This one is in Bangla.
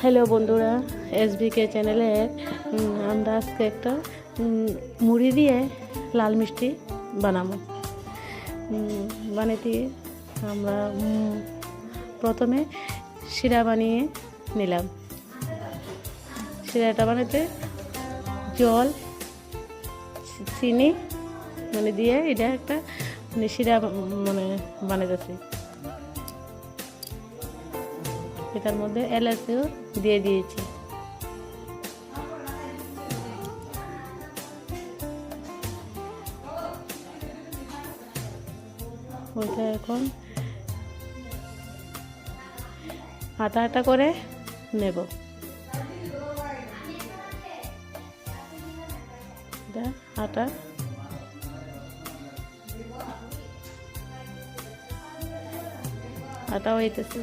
হ্যালো বন্ধুরা, এসবিকে চ্যানেলে আমরা আজকে একটা মুড়ি দিয়ে লাল মিষ্টি বানাবো। বানাতে আমরা প্রথমে শিরা বানিয়ে নিলাম। শিরাটা বানাতে জল চিনি দিয়ে এটা একটা শিরা বানাতেছি। এটার মধ্যে এলাচও দিয়ে দিয়েছি। ওইটা এখন আটা আটা করে নেব। আটা আটা হইতেছে।